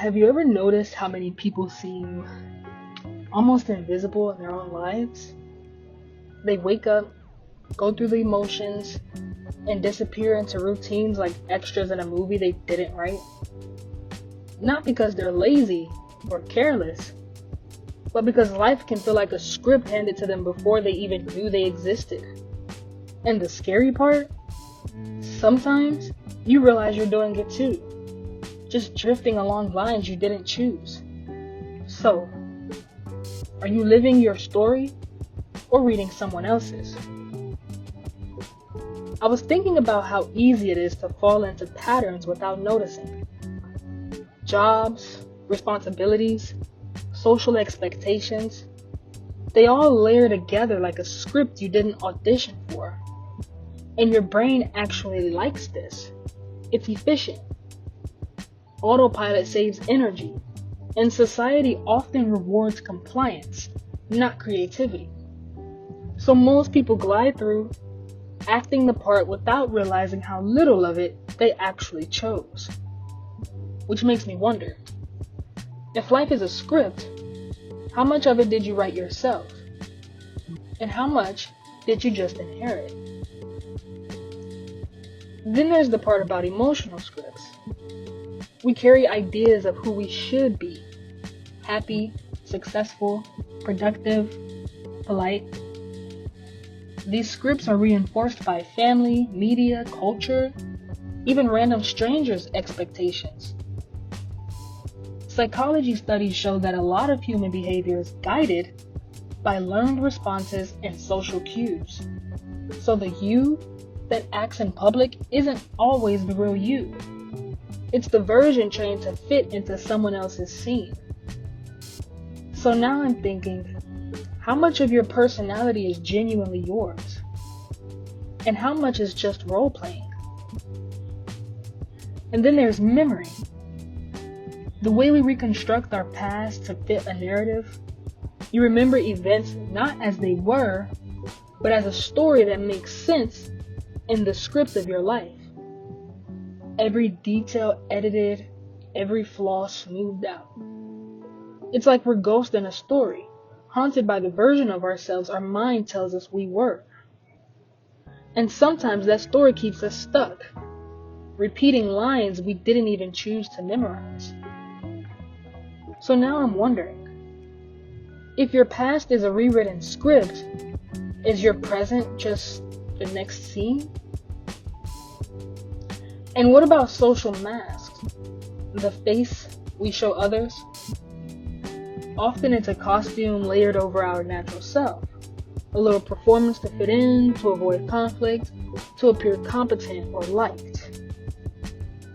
Have you ever noticed how many people seem almost invisible in their own lives? They wake up, go through the emotions, and disappear into routines like extras in a movie they didn't write. Not because they're lazy or careless, but because life can feel like a script handed to them before they even knew they existed. And the scary part? Sometimes you realize you're doing it too. Just drifting along lines you didn't choose. So, are you living your story or reading someone else's? I was thinking about how easy it is to fall into patterns without noticing. Jobs, responsibilities, social expectations, they all layer together like a script you didn't audition for. And your brain actually likes this. It's efficient. Autopilot saves energy, and society often rewards compliance, not creativity. So most people glide through, acting the part without realizing how little of it they actually chose. Which makes me wonder, if life is a script, how much of it did you write yourself? And how much did you just inherit? Then there's the part about emotional scripts. We carry ideas of who we should be: happy, successful, productive, polite. These scripts are reinforced by family, media, culture, even random strangers' expectations. Psychology studies show that a lot of human behavior is guided by learned responses and social cues. So the you that acts in public isn't always the real you. It's the version trained to fit into someone else's scene. So now I'm thinking, how much of your personality is genuinely yours? And how much is just role playing? And then there's memory. The way we reconstruct our past to fit a narrative. You remember events not as they were, but as a story that makes sense in the script of your life. Every detail edited, every flaw smoothed out. It's like we're ghosts in a story, haunted by the version of ourselves our mind tells us we were. And sometimes that story keeps us stuck, repeating lines we didn't even choose to memorize. So now I'm wondering, if your past is a rewritten script, is your present just the next scene? And what about social masks? The face we show others? Often it's a costume layered over our natural self. A little performance to fit in, to avoid conflict, to appear competent or liked.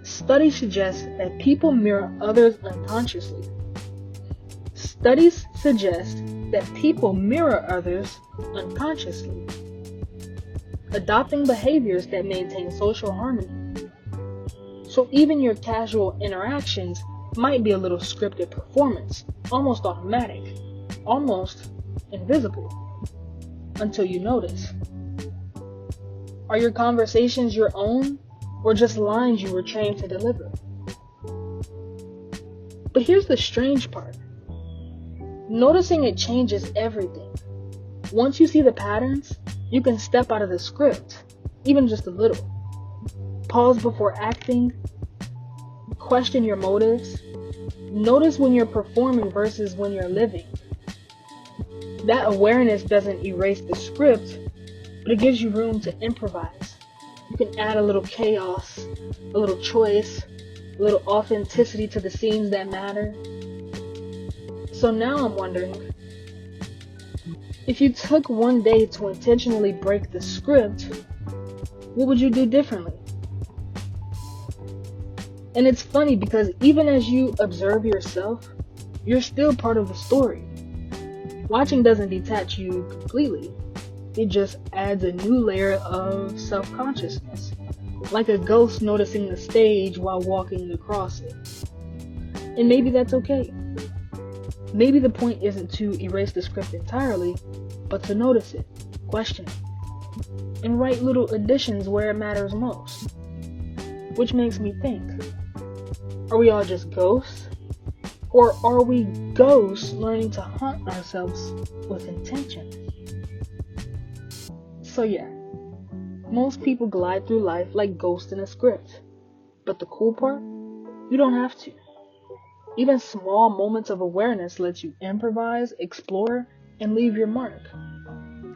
Studies suggest that people mirror others unconsciously. Studies suggest that people mirror others unconsciously, adopting behaviors that maintain social harmony. So even your casual interactions might be a little scripted performance, almost automatic, almost invisible, until you notice. Are your conversations your own, or just lines you were trained to deliver? But here's the strange part. Noticing it changes everything. Once you see the patterns, you can step out of the script, even just a little. Pause before acting. Question your motives. Notice when you're performing versus when you're living. That awareness doesn't erase the script, but it gives you room to improvise. You can add a little chaos, a little choice, a little authenticity to the scenes that matter. So now I'm wondering, if you took one day to intentionally break the script, what would you do differently? And it's funny because even as you observe yourself, you're still part of the story. Watching doesn't detach you completely. It just adds a new layer of self-consciousness, like a ghost noticing the stage while walking across it. And maybe that's okay. Maybe the point isn't to erase the script entirely, but to notice it, question it, and write little additions where it matters most. Which makes me think, are we all just ghosts Or are we ghosts learning to haunt ourselves with intention? So yeah, most people glide through life like ghosts in a script. But the cool part? You don't have to. Even small moments of awareness lets you improvise, explore, and leave your mark.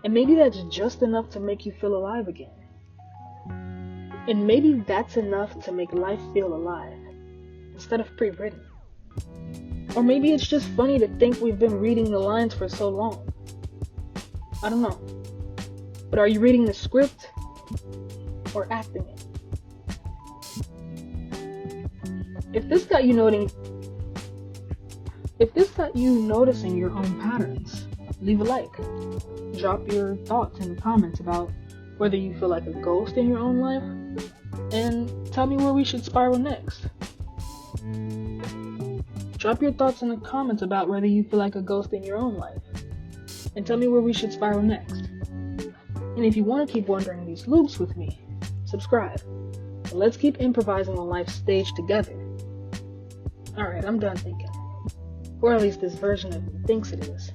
And maybe that's just enough to make you feel alive again. And maybe that's enough to make life feel alive, instead of pre-written. Or maybe it's just funny to think we've been reading the lines for so long. I don't know. But are you reading the script or acting it? If this got you noticing your own patterns, leave a like. Drop your thoughts in the comments about whether you feel like a ghost in your own life, and tell me where we should spiral next. Drop your thoughts in the comments about whether you feel like a ghost in your own life, and tell me where we should spiral next. And if you want to keep wondering these loops with me, subscribe. And let's keep improvising on life's stage together. Alright, I'm done thinking. Or at least this version of me thinks it is.